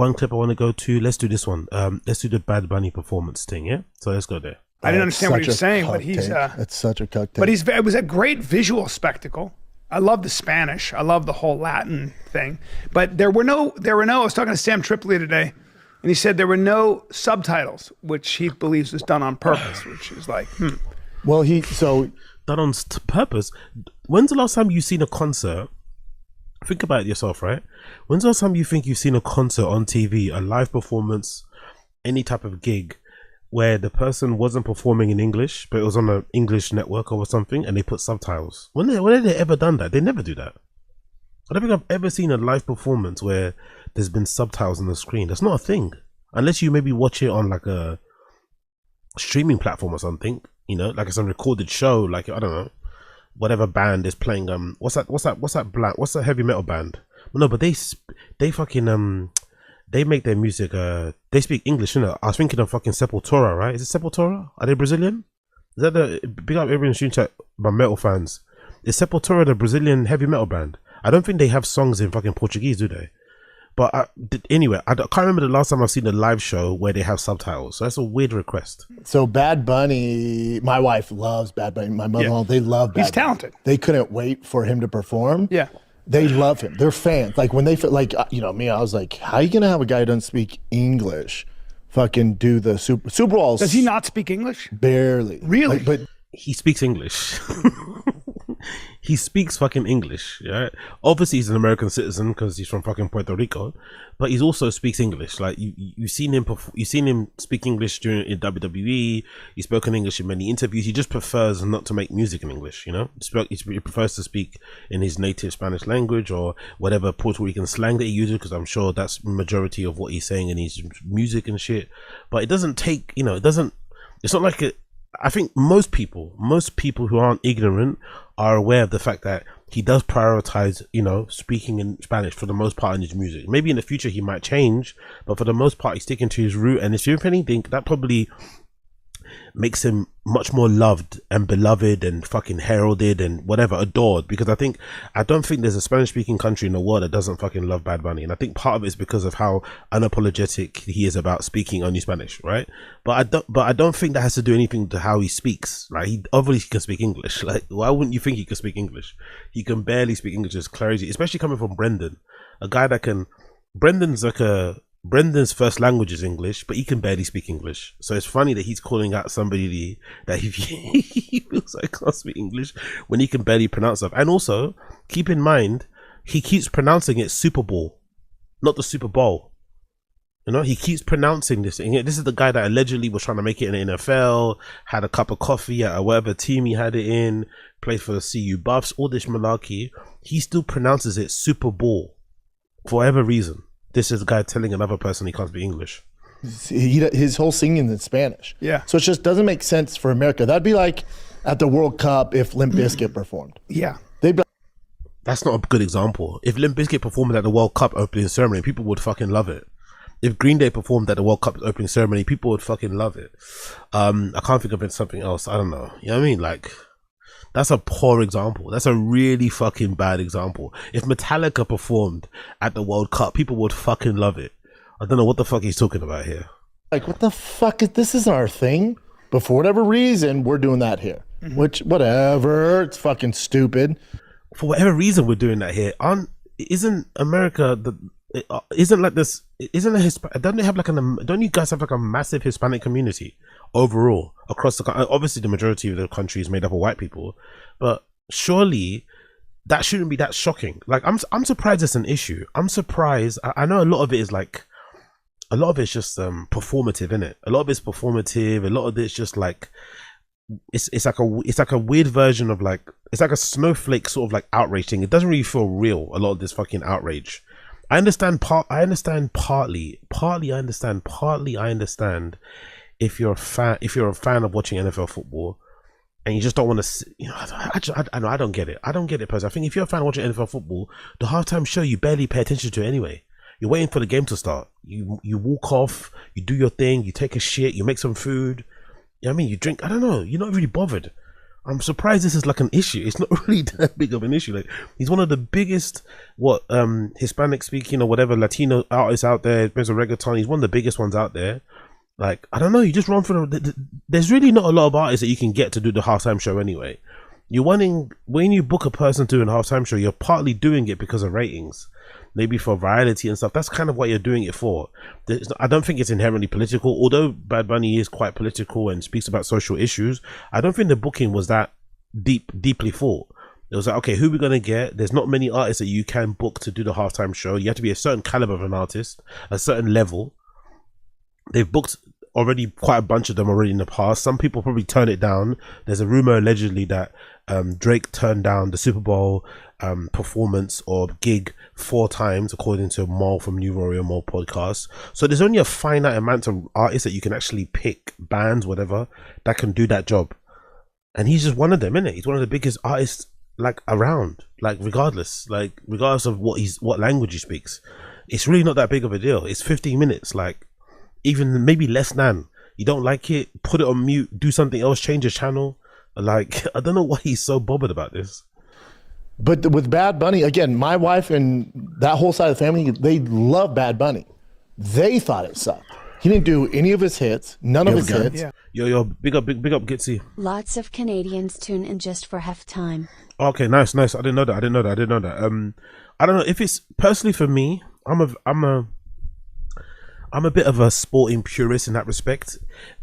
one clip I want to go to. Let's do this one. Let's do the Bad Bunny performance thing. Yeah. So let's go there. I didn't understand what he was saying, but he's it's such a cuck take. But it was a great visual spectacle. I love the Spanish. I love the whole Latin thing. But there were no. I was talking to Sam Tripoli today, and he said there were no subtitles, which he believes was done on purpose. Which is like, Well, done on purpose. When's the last time you've seen a concert? Think about it yourself, right? When's the last time you think you've seen a concert on TV, a live performance, any type of gig, where the person wasn't performing in English, but it was on an English network or something, and they put subtitles? When have they ever done that? They never do that. I don't think I've ever seen a live performance where there's been subtitles on the screen. That's not a thing. Unless you maybe watch it on like a streaming platform or something, you know, like it's a recorded show, like, I don't know, whatever band is playing, what's that heavy metal band? No, but they fucking, they make their music, they speak English, you know. I was thinking of fucking Sepultura, right? Is it Sepultura? Are they Brazilian? Is that the, big up everyone stream chat, my metal fans. Is Sepultura the Brazilian heavy metal band? I don't think they have songs in fucking Portuguese, do they? But anyway, I can't remember the last time I've seen a live show where they have subtitles. So that's a weird request. So Bad Bunny, my wife loves Bad Bunny. My mother-in-law, they love Bad Bunny. He's talented. They couldn't wait for him to perform. Yeah. They love him. They're fans. Like when they feel like, you know, me, I was like, how are you going to have a guy who doesn't speak English fucking do the Super Bowl? Does he not speak English? Barely. Really? Like, but he speaks English. He speaks fucking English, yeah. Obviously, he's an American citizen because he's from fucking Puerto Rico, but he also speaks English. Like you've seen him speak English in WWE. He's spoken English in many interviews. He just prefers not to make music in English, you know. He prefers to speak in his native Spanish language or whatever Puerto Rican slang that he uses, because I'm sure that's majority of what he's saying in his music and shit. But it doesn't take, you know, it's not like it. I think most people who aren't ignorant are aware of the fact that he does prioritize, you know, speaking in Spanish for the most part in his music. Maybe in the future he might change, but for the most part he's sticking to his root. And if anything, that probably makes him much more loved and beloved and fucking heralded and whatever, adored, because I don't think there's a Spanish speaking country in the world that doesn't fucking love Bad Bunny. And I think part of it is because of how unapologetic he is about speaking only Spanish, right? But I don't think that has to do anything to how he speaks. Like, he obviously can speak English. Like, why wouldn't you think he can speak English? He can barely speak English. It's crazy, especially coming from Brendan, a guy that can. Brendan's first language is English, but he can barely speak English. So it's funny that he's calling out somebody that he feels like can't speak English when he can barely pronounce stuff. And also, keep in mind, he keeps pronouncing it Super Bowl, not the Super Bowl. You know, he keeps pronouncing this thing. This is the guy that allegedly was trying to make it in the NFL, had a cup of coffee at whatever team he had it in, played for the CU Buffs, all this malarkey. He still pronounces it Super Bowl for whatever reason. This is a guy telling another person he can't speak English. His whole singing in Spanish. Yeah. So it just doesn't make sense for America. That'd be like at the World Cup if Limp Bizkit performed. Yeah. They'd be That's not a good example. If Limp Bizkit performed at the World Cup opening ceremony, people would fucking love it. If Green Day performed at the World Cup opening ceremony, people would fucking love it. I can't think of something else. I don't know. You know what I mean? Like, that's a poor example. That's a really fucking bad example. If Metallica performed at the World Cup, people would fucking love it. I don't know what the fuck he's talking about here. like, what the fuck is this? Isn't our thing? But for whatever reason, we're doing that here. Which, whatever, it's fucking stupid. For whatever reason, we're doing that here. Isn't America isn't like this? Isn't a don't they have like don't you guys have like a massive Hispanic community overall across the country? Obviously, the majority of the country is made up of white people, but surely that shouldn't be that shocking. Like, I'm surprised it's an issue. I'm surprised. I know a lot of it is like, a lot of it's just performative, innit? A lot of it's performative. A lot of it's just like, it's like a weird version of like, it's like a snowflake sort of like outrage thing. It doesn't really feel real, a lot of this fucking outrage. I understand partly I understand if you're a fan of watching NFL football and you just don't want to, you know, I don't get it. I don't get it personally. I think if you're a fan of watching NFL football, the halftime show you barely pay attention to it anyway. You're waiting for the game to start. You walk off, you do your thing, you take a shit, you make some food. You know what I mean? You drink, I don't know, you're not really bothered. I'm surprised this is like an issue. It's not really that big of an issue. Like, he's one of the biggest Hispanic speaking or whatever Latino artists out there. Depends on reggaeton. He's one of the biggest ones out there. Like, I don't know. You just run for there's really not a lot of artists that you can get to do the halftime show anyway. You're wanting, when you book a person to do a halftime show, you're partly doing it because of ratings, maybe for virality and stuff. That's kind of what you're doing it for. I don't think it's inherently political, although Bad Bunny is quite political and speaks about social issues. I don't think the booking was that deeply thought. It was like, okay, who are we going to get? There's not many artists that you can book to do the halftime show. You have to be a certain caliber of an artist, a certain level. They've booked already quite a bunch of them already in the past. Some people probably turn it down. There's a rumor allegedly that Drake turned down the Super Bowl performance or gig 4 times, according to Mal from New Royal Mal podcast. So there's only a finite amount of artists that you can actually pick, bands, whatever, that can do that job. And he's just one of them, innit? He's one of the biggest artists like around, like regardless of what language he speaks. It's really not that big of a deal. It's 15 minutes, like even maybe less than. You don't like it, put it on mute, do something else, change the channel. Like, I don't know why he's so bothered about this. But with Bad Bunny, again, my wife and that whole side of the family, they love Bad Bunny. They thought it sucked. He didn't do any of his hits, none of his hits. Yeah. Yo, big up, Gitsy. Lots of Canadians tune in just for halftime. Okay, nice. I didn't know that. I don't know if it's personally for me. I'm a bit of a sporting purist in that respect.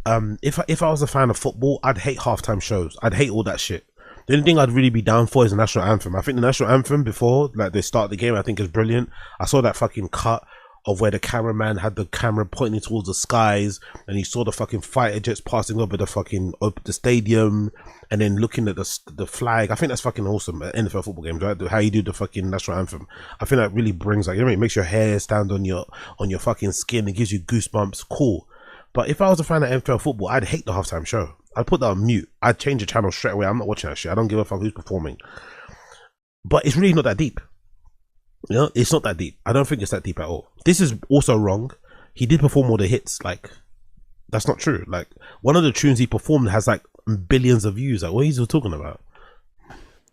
If I was a fan of football, I'd hate halftime shows. I'd hate all that shit. The only thing I'd really be down for is the national anthem. I think the national anthem before, like, they start the game, I think is brilliant. I saw that fucking cut of where the cameraman had the camera pointing towards the skies, and you saw the fucking fighter jets passing over the stadium, and then looking at the flag. I think that's fucking awesome at NFL football games, right? How you do the fucking national anthem. I think that really brings, like, you know, it makes your hair stand on your fucking skin. It gives you goosebumps. Cool. But if I was a fan of NFL football, I'd hate the halftime show. I'd put that on mute. I'd change the channel straight away. I'm not watching that shit. I don't give a fuck who's performing. But it's really not that deep. You know, it's not that deep. I don't think it's that deep at all. This is also wrong. He did perform all the hits. Like, that's not true. Like, one of the tunes he performed has like billions of views. Like, what are you talking about?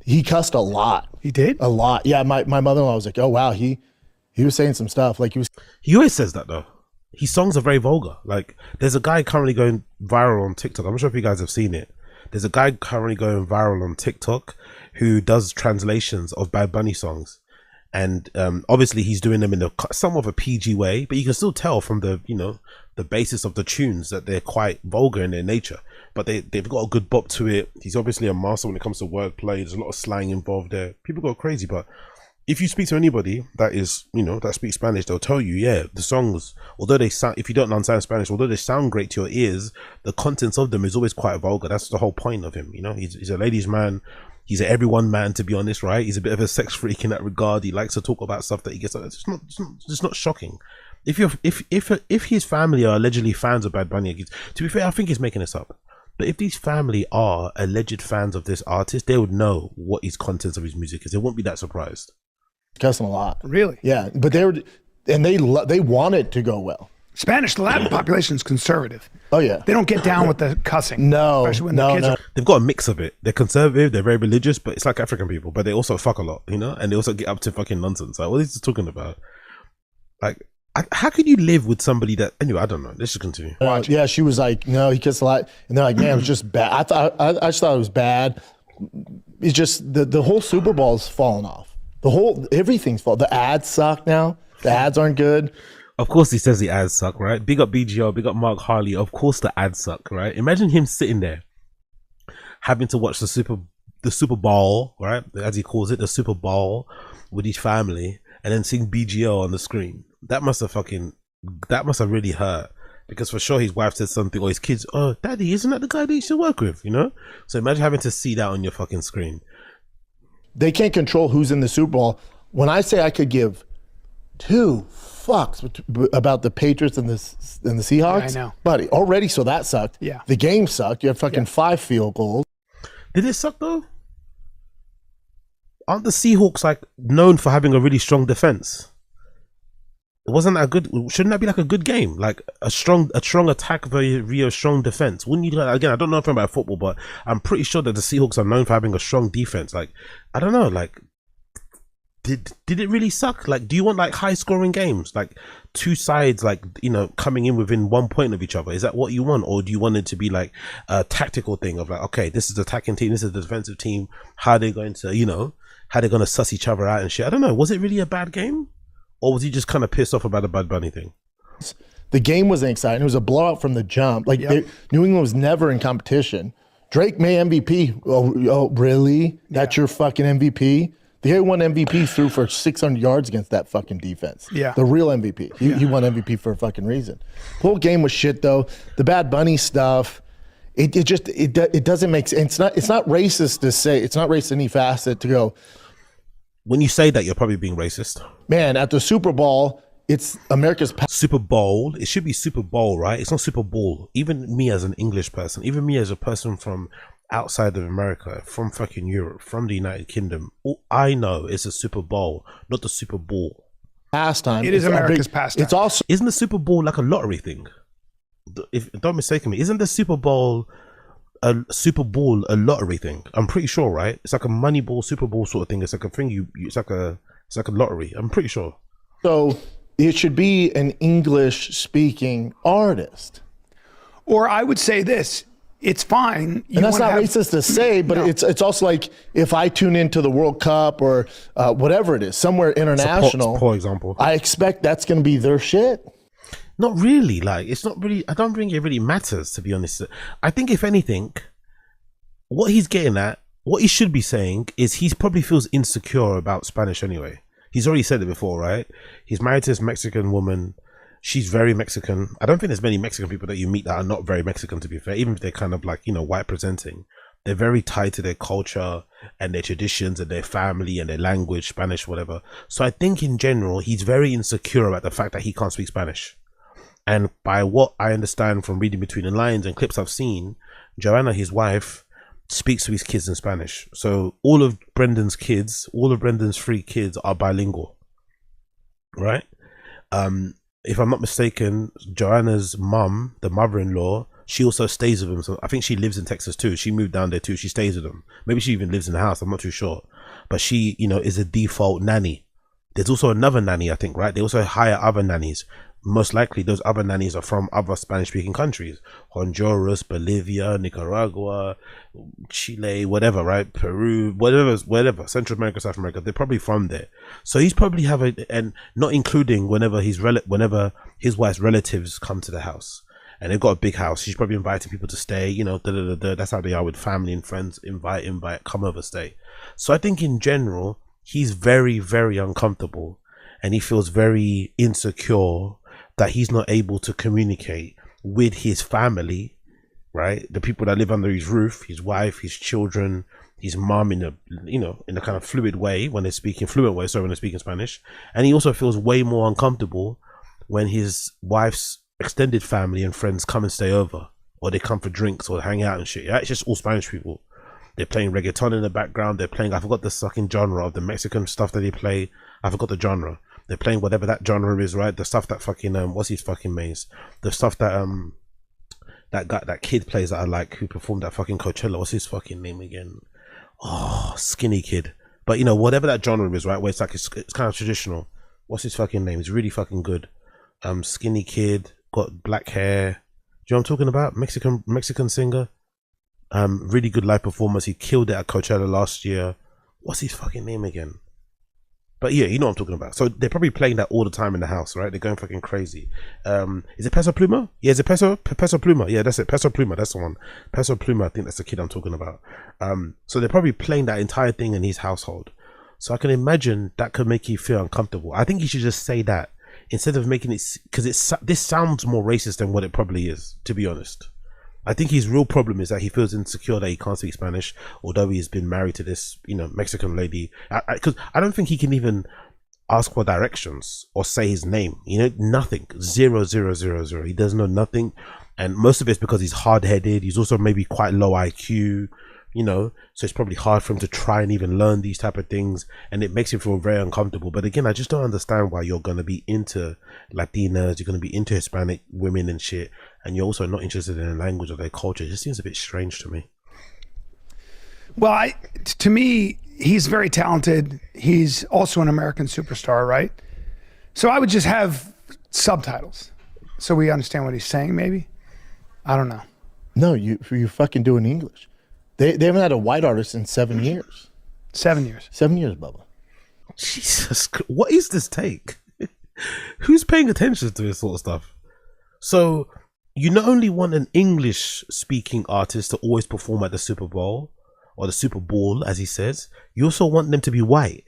He cussed a lot. He did? A lot. Yeah, my mother-in-law was like, oh wow, he was saying some stuff. Like, He always says that though. His songs are very vulgar. Like, there's a guy currently going viral on TikTok. I'm not sure if you guys have seen it. There's a guy currently going viral on TikTok who does translations of Bad Bunny songs. And obviously he's doing them in somewhat of a PG way, but you can still tell from the basis of the tunes that they're quite vulgar in their nature. But they've got a good bop to it. He's obviously a master when it comes to wordplay. There's a lot of slang involved there. People go crazy, but if you speak to anybody that is, that speaks Spanish, they'll tell you, yeah, the songs, although they sound, if you don't understand Spanish, although they sound great to your ears, the contents of them is always quite vulgar. That's the whole point of him. He's a ladies' man. He's an everyone man, to be honest, right? He's a bit of a sex freak in that regard. He likes to talk about stuff that he gets. It's not shocking. If his family are allegedly fans of Bad Bunny, to be fair, I think he's making this up. But if these family are alleged fans of this artist, they would know what his contents of his music is. They won't be that surprised. Cussing a lot. Really? Yeah, but they want it to go well. Spanish, the Latin population is conservative. Oh yeah, they don't get down with the cussing. No, especially when the kids are. They've got a mix of it. They're conservative, they're very religious, but it's like African people. But they also fuck a lot, and they also get up to fucking nonsense. Like, what is he talking about? Like, how could you live with somebody that? Anyway, I don't know. Let's just continue. Yeah, she was like, no, he kissed a lot, and they're like, man, it was just bad. I just thought it was bad. It's just the whole Super Bowl's fallen off. Everything's fallen. The ads suck now. The ads aren't good. Of course he says the ads suck, right? Big up BGO, big up Mark Harley. Of course the ads suck, right? Imagine him sitting there having to watch the Super Bowl, right? As he calls it, the Super Bowl with his family, and then seeing BGO on the screen. That must have really hurt. Because for sure his wife said something, or his kids, oh, daddy, isn't that the guy that you should work with, So imagine having to see that on your fucking screen. They can't control who's in the Super Bowl. When I say I could give 2 fucks about the Patriots and the Seahawks, yeah, I know, buddy, already. So that sucked. Yeah, the game sucked. You had fucking 5 field goals. Did it suck though? Aren't the Seahawks like known for having a really strong defense? Wasn't that good? Shouldn't that be like a good game? Like a strong attack via strong defense. Wouldn't you? Again, I don't know anything about football, but I'm pretty sure that the Seahawks are known for having a strong defense. Like, I don't know. Like, did it really suck? Like, do you want like high scoring games, like two sides, like, you know, coming in within 1 point of each other? Is that what you want, or do you want it to be like a tactical thing of like, okay, this is the attacking team, this is the defensive team. How are they going to, you know, how they're going to suss each other out and shit? I don't know. Was it really a bad game? Or was he just kind of pissed off about the Bad Bunny thing? The game wasn't exciting. It was a blowout from the jump. Like New England was never in competition. Drake may MVP. Oh, really? That's your fucking MVP? The guy who won MVP threw for 600 yards against that fucking defense. Yeah. The real MVP. He won MVP for a fucking reason. The whole game was shit though. The Bad Bunny stuff, it doesn't make sense. It's not racist to say. It's not racist any facet to go, when you say that, you're probably being racist. man, at the Super Bowl, it's America's Super Bowl. It should be Super Bowl, right? It's not Super Bowl. Even me as an English person, even me as a person from outside of America, from fucking Europe, from the United Kingdom, all I know is a Super Bowl, not the Super Bowl. pastime. It is America's pastime. It's also Isn't the Super Bowl like a lottery thing? If don't mistake me, isn't the Super Bowl a lottery thing? I'm pretty sure, right? It's like a Moneyball, Super Bowl sort of thing. It's like a thing it's like a lottery. I'm pretty sure. So it should be an English speaking artist. Or I would say this, it's fine. And that's not racist to say, but it's also like if I tune into the World Cup or whatever it is, somewhere international, for example, I expect that's going to be their shit. Not really. Like, it's not really, I don't think it really matters, to be honest. I think if anything, what he's getting at, what he should be saying is he probably feels insecure about Spanish anyway. He's already said it before, right? He's married to this Mexican woman. She's very Mexican. I don't think there's many Mexican people that you meet that are not very Mexican, to be fair, even if they're kind of like, you know, white presenting. They're very tied to their culture and their traditions and their family and their language, Spanish, whatever. So I think in general, he's very insecure about the fact that he can't speak Spanish. And by what I understand from reading between the lines and clips I've seen, Joanna, his wife, speaks to his kids in Spanish. So all of Brendan's 3 kids are bilingual, right? If I'm not mistaken, Joanna's mum, the mother-in-law, she also stays with him. So I think she lives in Texas too. She moved down there too. She stays with them. Maybe she even lives in the house. I'm not too sure. But she, you know, is a default nanny. There's also another nanny, I think, right? They also hire other nannies. Most likely those other nannies are from other Spanish speaking countries, Honduras, Bolivia, Nicaragua, Chile, whatever, right? Peru, whatever, Central America, South America, they're probably from there. So he's probably and not including whenever his wife's relatives come to the house and they've got a big house, she's probably inviting people to stay, you know, that's how they are with family and friends, invite, come over, stay. So I think in general, he's very, very uncomfortable and he feels very insecure that he's not able to communicate with his family, right? The people that live under his roof, his wife, his children, his mom, in a kind of fluent way when they're speaking Spanish. And he also feels way more uncomfortable when his wife's extended family and friends come and stay over, or they come for drinks or hang out and shit. Yeah, it's just all Spanish people. They're playing reggaeton in the background. They're playing, I forgot the fucking genre of the Mexican stuff that they play. I forgot the genre. They're playing whatever that genre is, right? The stuff that fucking what's his fucking maze? The stuff that that kid plays that I like, who performed at fucking Coachella. What's his fucking name again? Oh, Skinny Kid. But you know, whatever that genre is, right? Where it's like it's kind of traditional. What's his fucking name? It's really fucking good. Skinny Kid, got black hair. Do you know what I'm talking about? Mexican singer. Really good live performance. He killed it at Coachella last year. What's his fucking name again? But yeah, you know what I'm talking about. So they're probably playing that all the time in the house, right? They're going fucking crazy. Is it Peso Pluma? Yeah, is it Peso Pluma? Yeah, that's it. Peso Pluma, that's the one. Peso Pluma, I think that's the kid I'm talking about. So they're probably playing that entire thing in his household. So I can imagine that could make you feel uncomfortable. I think you should just say that instead of making it, because this sounds more racist than what it probably is, to be honest. I think his real problem is that he feels insecure that he can't speak Spanish, although he's been married to this, you know, Mexican lady. Because I don't think he can even ask for directions or say his name. You know, nothing. 0, 0, 0, 0. He doesn't know nothing, and most of it's because he's hard-headed. He's also maybe quite low IQ. you know, so it's probably hard for him to try and even learn these type of things, and it makes him feel very uncomfortable. But again, I just don't understand why you're going to be into Latinas, you're going to be into Hispanic women and shit, and you're also not interested in the language or their culture. It just seems a bit strange to me. Well, to me, he's very talented. He's also an American superstar, right? So I would just have subtitles so we understand what he's saying, maybe. I don't know. No, you fucking doing English. They haven't had a white artist in 7 years. 7 years. 7 years, Bubba. Jesus, what is this take? Who's paying attention to this sort of stuff? So you not only want an English speaking artist to always perform at the Super Bowl or the Super Bowl, as he says, you also want them to be white.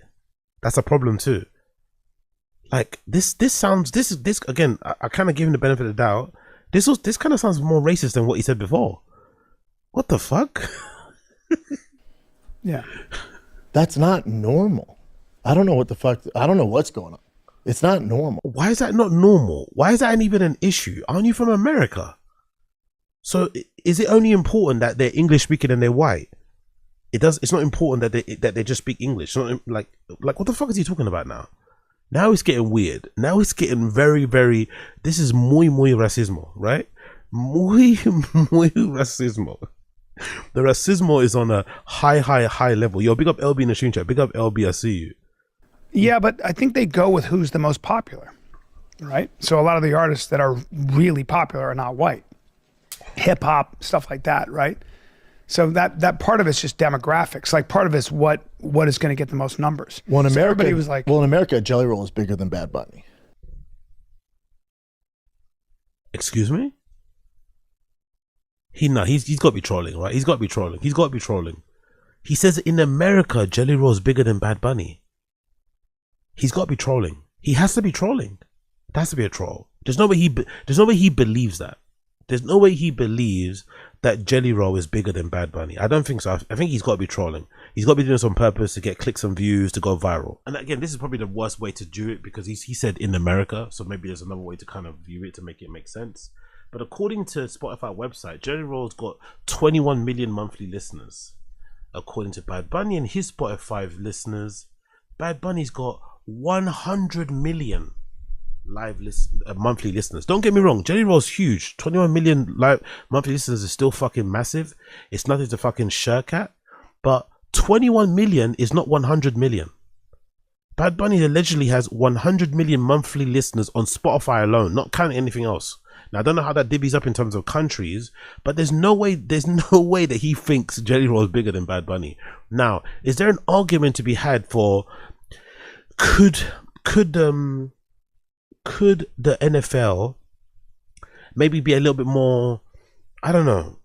That's a problem too. Like this again, I kind of give him the benefit of the doubt. This kind of sounds more racist than what he said before. What the fuck? Yeah. That's not normal. I don't know what the fuck. I don't know what's going on. It's not normal. Why is that not normal? Why is that even an issue? Aren't you from America? So is it only important that they're English speaking and they're white? It's not important that they just speak English. It's not like what the fuck is he talking about now? Now it's getting weird. Now it's getting very, very. This is muy racismo, right? Muy racismo. The racismo is on a high level. Yo, big up LB in the stream chat. Big up LB, I see you. Yeah, but I think they go with who's the most popular, right? So a lot of the artists that are really popular are not white. Hip hop, stuff like that, right? So that part of it's just demographics. Like part of it's what is going to get the most numbers. Well, in America, everybody was like, well, in America, Jelly Roll is bigger than Bad Bunny. Excuse me? He's got to be trolling, right? He's got to be trolling. He says in America, Jelly Roll is bigger than Bad Bunny. He's got to be trolling. He has to be trolling. It has to be a troll. There's no way he believes that. There's no way he believes that Jelly Roll is bigger than Bad Bunny. I don't think so. I think he's got to be trolling. He's got to be doing this on purpose to get clicks and views, to go viral. And again, this is probably the worst way to do it because he said in America, so maybe there's another way to kind of view it to make it make sense. But according to Spotify website, Jelly Roll's got 21 million monthly listeners. According to Bad Bunny and his Spotify listeners, Bad Bunny's got 100 million monthly listeners. Don't get me wrong, Jelly Roll's huge. 21 million live monthly listeners is still fucking massive. It's nothing to fucking shirk at. But 21 million is not 100 million. Bad Bunny allegedly has 100 million monthly listeners on Spotify alone, not counting anything else. Now I don't know how that divvies up in terms of countries, but there's no way that he thinks Jelly Roll is bigger than Bad Bunny. Now, is there an argument to be had for could the NFL maybe be a little bit more, I don't know,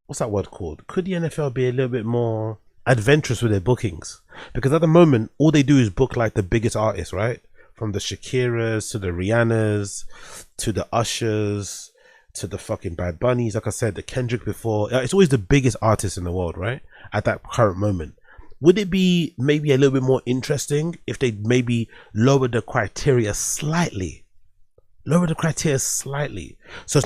what's that word called? Could the NFL be a little bit more adventurous with their bookings? Because at the moment, all they do is book like the biggest artists, right? From the Shakiras to the Rihannas to the Ushers to the fucking Bad Bunnies. Like I said, the Kendrick before. It's always the biggest artists in the world, right? At that current moment. Would it be maybe a little bit more interesting if they maybe lowered the criteria slightly? So it's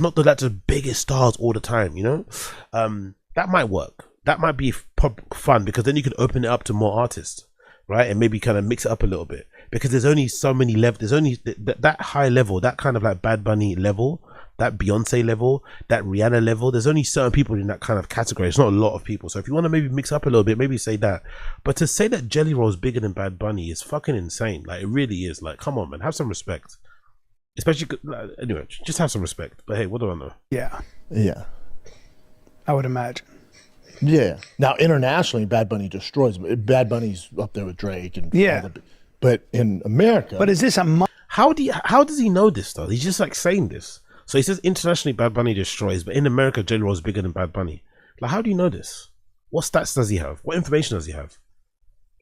not that the biggest stars all the time, you know? That might work. That might be fun because then you could open it up to more artists, right? And maybe kind of mix it up a little bit because there's only so many levels. There's only that high level, that kind of like Bad Bunny level, that Beyonce level, that Rihanna level. There's only certain people in that kind of category. It's not a lot of people. So if you want to maybe mix up a little bit, maybe say that. But to say that Jelly Roll is bigger than Bad Bunny is fucking insane. Like it really is. Like, come on, man, have some respect. Especially anyway, just have some respect. But hey, what do I know? Yeah, I would imagine. Yeah. Now internationally, Bad Bunny destroys. Bad Bunny's up there with Drake and but in America. But is this how does he know this though? He's just like saying this. So he says internationally Bad Bunny destroys, but in America Jelly Roll is bigger than Bad Bunny. Like, how do you know this? What stats does he have? What information does he have?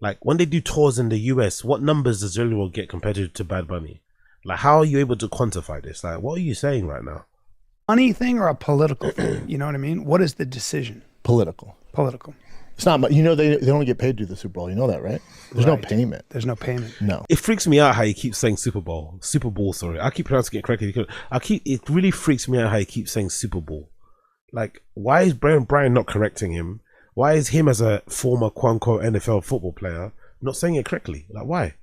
Like when they do tours in the US, what numbers does Jelly Roll get compared to Bad Bunny? Like, how are you able to quantify this? Like, what are you saying right now? Money thing or a political thing? You know what I mean? What is the decision? Political. It's not, you know, they don't get paid to do the Super Bowl. You know that, right? There's no payment. There's no payment. No. It freaks me out how he keeps saying Super Bowl, sorry. I keep pronouncing it correctly. It really freaks me out how he keeps saying Super Bowl. Like, why is Brian not correcting him? Why is him as a former quote-unquote NFL football player not saying it correctly? Like, why?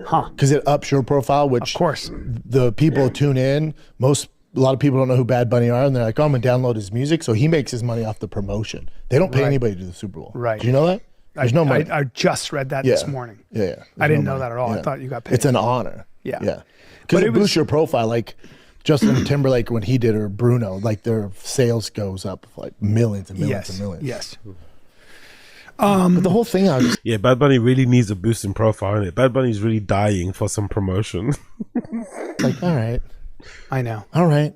Huh. Because it ups your profile, which Of course. the people tune in. A lot of people don't know who Bad Bunny are, and they're like, oh, I'm going to download his music. So he makes his money off the promotion. They don't pay anybody to do the Super Bowl. Right. Do you know that? There's no money. I just read that this morning. Yeah. I didn't know that at all. I thought you got paid. It's an honor. Yeah. Yeah. Because it boosts your profile. Like Justin Timberlake, when he did, or Bruno, like their sales goes up like millions and millions and millions. Yes. But the whole thing, Yeah, Bad Bunny really needs a boost in profile, innit? Bad Bunny's really dying for some promotion. like, all right. I know. All right.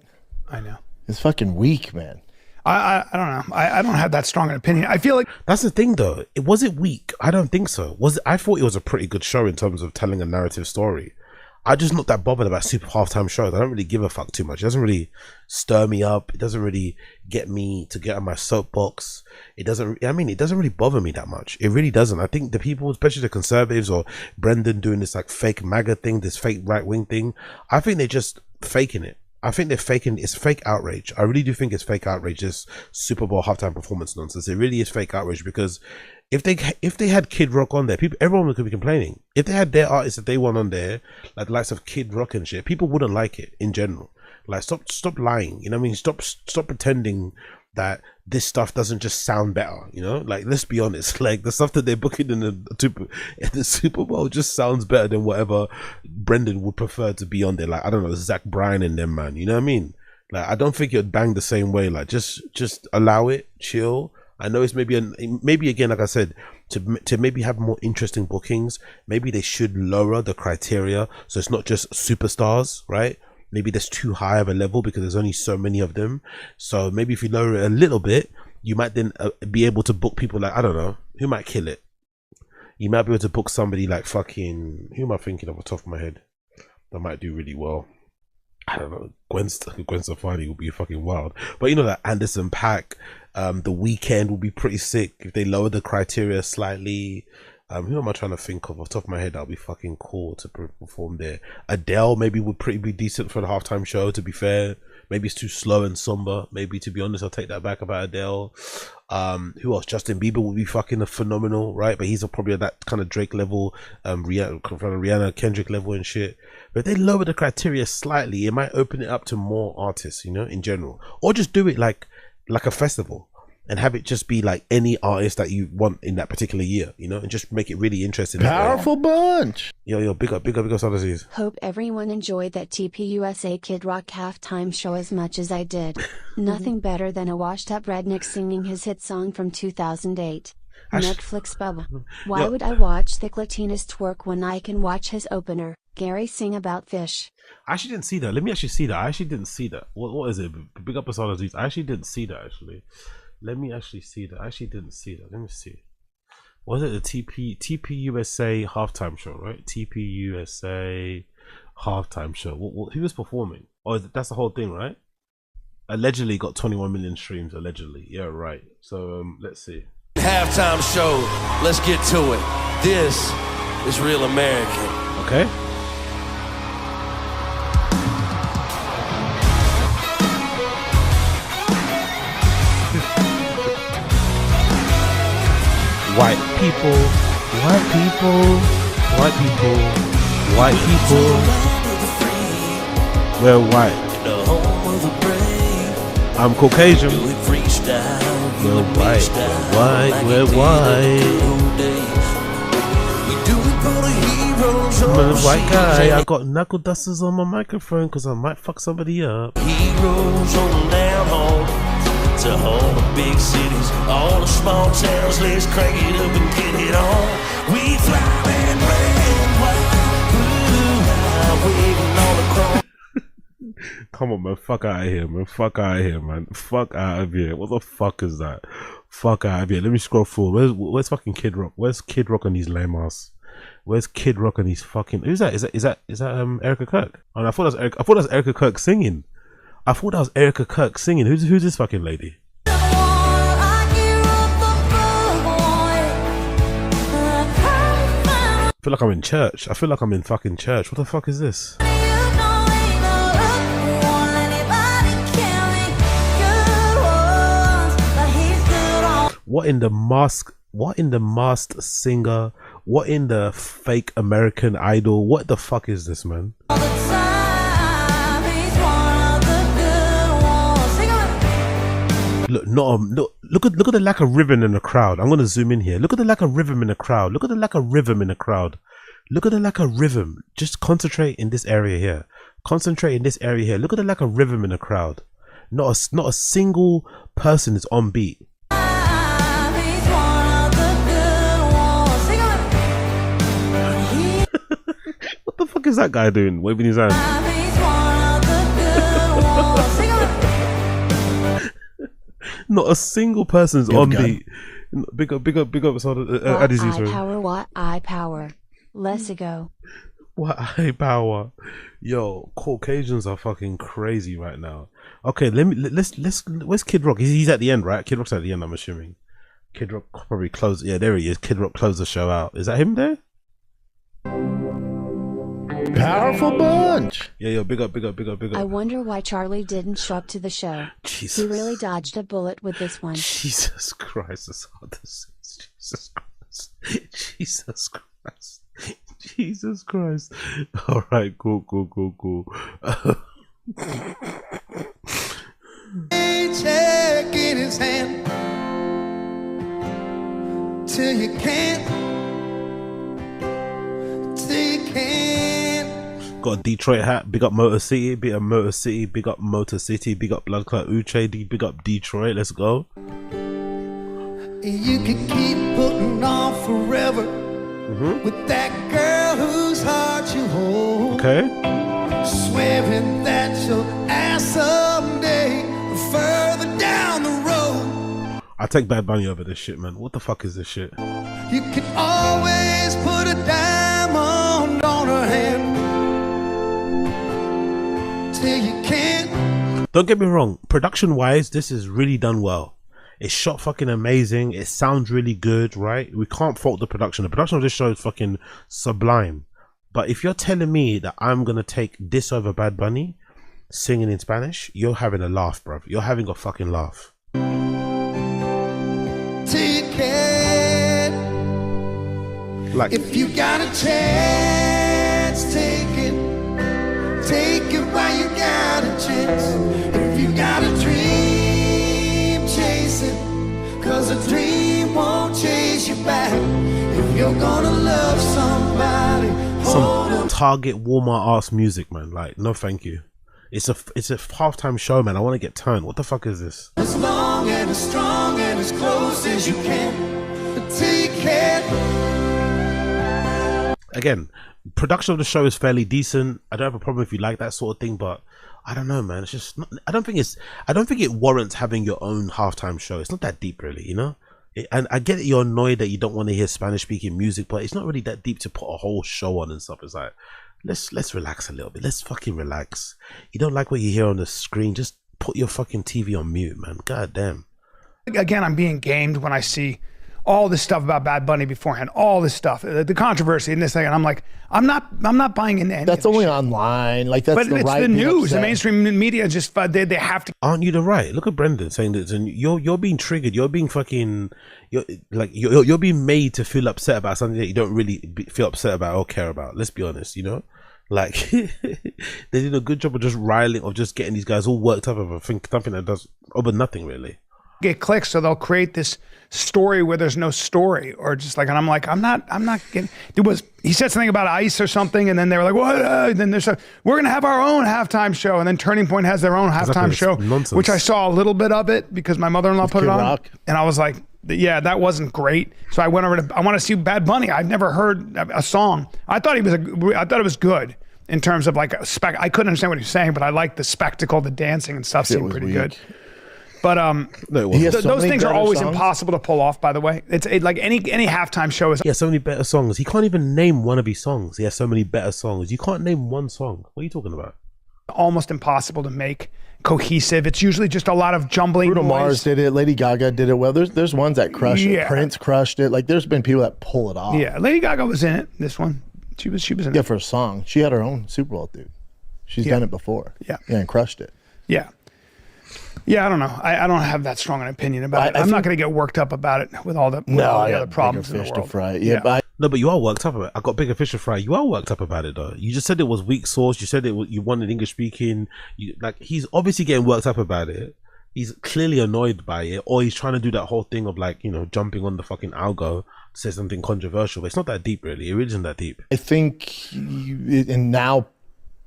I know. It's fucking weak, man. I don't know. I don't have that strong an opinion. I feel like That's the thing, though. Was it weak? I don't think so. I thought it was a pretty good show in terms of telling a narrative story. I just not that bothered about super halftime shows. I don't really give a fuck too much. It doesn't really stir me up. It doesn't really get me to get on my soapbox. It doesn't really bother me that much. It really doesn't. I think the people, especially the conservatives or Brendan doing this like fake MAGA thing, this fake right wing thing, I think they're just faking it. I think they're faking. It's fake outrage. I really do think it's fake outrage. This Super Bowl halftime performance nonsense. It really is fake outrage, because if they had Kid Rock on there, everyone could be complaining. If they had their artists that they want on there, like the likes of Kid Rock and shit, people wouldn't like it in general. Like, stop lying. You know what I mean? Stop pretending that this stuff doesn't just sound better. You know, like, let's be honest. Like, the stuff that they're booking in the Super Bowl just sounds better than whatever Brendan would prefer to be on there. Like, I don't know, Zach Bryan and them, man. You know what I mean? Like, I don't think it would bang the same way. Like, just allow it, chill. I know it's maybe again, like I said, to maybe have more interesting bookings, maybe they should lower the criteria so it's not just superstars, right? Maybe there's too high of a level because there's only so many of them. So maybe if you lower it a little bit, you might then be able to book people like, I don't know, who might kill it? You might be able to book somebody like fucking, who am I thinking off the top of my head that might do really well? I don't know, Gwen Stefani will be fucking wild. But you know, that Anderson .Paak, The Weeknd will be pretty sick if they lower the criteria slightly. Who am I trying to think of off the top of my head that would be fucking cool to perform there? Adele maybe would be decent for the halftime show, to be fair. Maybe it's too slow and somber. Maybe, to be honest, I'll take that back about Adele. Who else? Justin Bieber would be fucking phenomenal, right? But he's probably at that kind of Drake level, Rihanna, Kendrick level and shit. But if they lower the criteria slightly, it might open it up to more artists, you know, in general. Or just do it like a festival and have it just be like any artist that you want in that particular year, you know, and just make it really interesting. Powerful bunch. Yo, big up, Solaces. Hope everyone enjoyed that TPUSA Kid Rock halftime show as much as I did. Nothing better than a washed up redneck singing his hit song from 2008. Netflix Bubba. Why would I watch Thick Latinas twerk when I can watch his opener, Gary sing about fish? I actually didn't see that. Let me actually see that. I actually didn't see that. What is it? Big up Solaces. I actually didn't see that, actually. Let me actually see that. I actually didn't see that. Let me see. Was it the TPUSA halftime show, right? TPUSA halftime show. Who was performing? Oh, that's the whole thing, right? Allegedly got 21 million streams. Allegedly, yeah, right. So let's see. Halftime show. Let's get to it. This is Real American. Okay. White people, white people, white people, white people. We're white. I'm Caucasian. We're white, we're white. I'm a white guy. I got knuckle dusters on my microphone because I might fuck somebody up. Heroes on down home. To all the big cities, all the small towns, let's crank it up and get it on. We fly and red, white, blue, waving all across. Come on, man. Fuck out of here, man. Fuck out of here, man. Fuck out of here. What the fuck is that? Fuck out of here. Let me scroll forward. Where's fucking Kid Rock? Where's Kid Rock and these lame ass? Where's Kid Rock and these fucking? Who's that? Is that Erica Kirk? Oh, no, I thought that was Erica Kirk singing. I thought that was Erica Kirk singing. Who's this fucking lady? I feel like I'm in church. I feel like I'm in fucking church. What the fuck is this? What What in the mask? What in the Masked Singer? What in the fake American Idol? What the fuck is this, man? Look, look at the lack of rhythm in the crowd. I'm gonna zoom in here. Look at the lack of rhythm in the crowd. Look at the lack of rhythm in the crowd. Look at the lack of rhythm. Just concentrate in this area here. Concentrate in this area here. Look at the lack of rhythm in the crowd. Not a single person is on beat. What the fuck is that guy doing? Waving his hand. Not a single person's on beat. Big up. I power, what I power. Let's go. What I power. Yo, Caucasians are fucking crazy right now. Okay, let's where's Kid Rock? He's at the end, right? Kid Rock's at the end, I'm assuming. Kid Rock probably closed. Yeah, there he is. Kid Rock closed the show out. Is that him there? Powerful bunch. Yeah, yo, big up. I wonder why Charlie didn't show up to the show. Jesus. He really dodged a bullet with this one. Jesus Christ, that's hard to say. Jesus Christ. Jesus Christ. All right, cool. Check in his hand till you can't. Got a Detroit hat. Big up Motor City. Big up Motor City. Big up Motor City. Big up Blood Clot Uche. Big up Detroit. Let's go. You can keep putting on forever with that girl whose heart you hold. Okay. Swearing that you'll ask someday further down the road. I take Bad Bunny over this shit, man. What the fuck is this shit? You can always put a diamond on her hand till you can't. Don't get me wrong. Production wise, this is really done well. It's shot fucking amazing. It sounds really good, right? We can't fault the production. The production of this show is fucking sublime. But if you're telling me that I'm gonna take this over Bad Bunny singing in Spanish, you're having a laugh, bro. You're having a fucking laugh. Like, if you got a chance, take it while you got a chance. If you got a dream, chase it, cause a dream won't chase you back. If you're gonna love somebody, some Target Walmart ass music, man. Like, no thank you. It's a halftime show, man. I want to get turned. What the fuck is this? As long and as strong and as close as you can, take it. Again, production of the show is fairly decent. I don't have a problem if you like that sort of thing, but I don't know, man. It's just not, I don't think it warrants having your own halftime show. It's not that deep, really, you know. And I get that you're annoyed that you don't want to hear Spanish speaking music, but it's not really that deep to put a whole show on and stuff. It's like, let's relax a little bit. Let's fucking relax. You don't like what you hear on the screen, just put your fucking TV on mute, man. God damn. Again, I'm being gamed when I see all this stuff about Bad Bunny beforehand, all this stuff, the controversy and this thing, and I'm like, I'm not buying into any. That's of only shit. Online, like that's. But the it's right the news, the upset. mainstream media just they have to. Aren't you the right? Look at Brendan saying that, and you're being triggered. You're being fucking. You're being made to feel upset about something that you don't really feel upset about or care about. Let's be honest, you know. Like they did a good job of just riling, of just getting these guys all worked up over something that does over nothing really. Get clicks, so they'll create this story where there's no story, or just like, and I'm like, I'm not getting. He said something about ICE or something, and then they were like, what? Then we're gonna have our own halftime show, and then Turning Point has their own halftime show, nonsense. Which I saw a little bit of it because my mother-in-law put it on, Rock. and I was like, yeah, that wasn't great. So I went over to, I want to see Bad Bunny. I've never heard a song. I thought it was good in terms of like a I couldn't understand what he was saying, but I liked the spectacle, the dancing and stuff seemed pretty good. But those things are always impossible to pull off. By the way, it's like any halftime show is. He has so many better songs. He can't even name one of his songs. He has so many better songs. You can't name one song. What are you talking about? Almost impossible to make cohesive. It's usually just a lot of jumbling. Bruno Mars did it. Lady Gaga did it well. There's ones that crush it. Prince crushed it. Like there's been people that pull it off. Yeah, Lady Gaga was in it. This one, she was in it. Yeah, for a song. She had her own Super Bowl, dude. She's done it before. Yeah, and crushed it. Yeah. Yeah, I don't know. I don't have that strong an opinion about it. I'm not going to get worked up about it with all the other problems in the world. To fry. Yeah, but No, but you are worked up about it. I got bigger fish to fry. You are worked up about it, though. You just said it was weak sauce. You said you wanted English speaking. He's obviously getting worked up about it. He's clearly annoyed by it, or he's trying to do that whole thing of jumping on the fucking algo to say something controversial. But it's not that deep, really. It really isn't that deep. I think, and now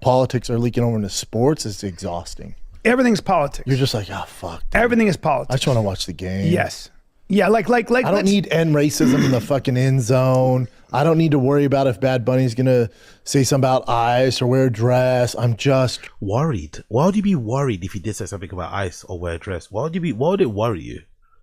politics are leaking over into sports. It's exhausting. Everything's politics. You're just like, oh fuck. Dude. Everything is politics. I just want to watch the game. Yes. Yeah, like I don't need end racism in the fucking end zone. I don't need to worry about if Bad Bunny's gonna say something about ICE or wear a dress. I'm just worried. Why would you be worried if he did say something about ICE or wear a dress? Why would it worry you?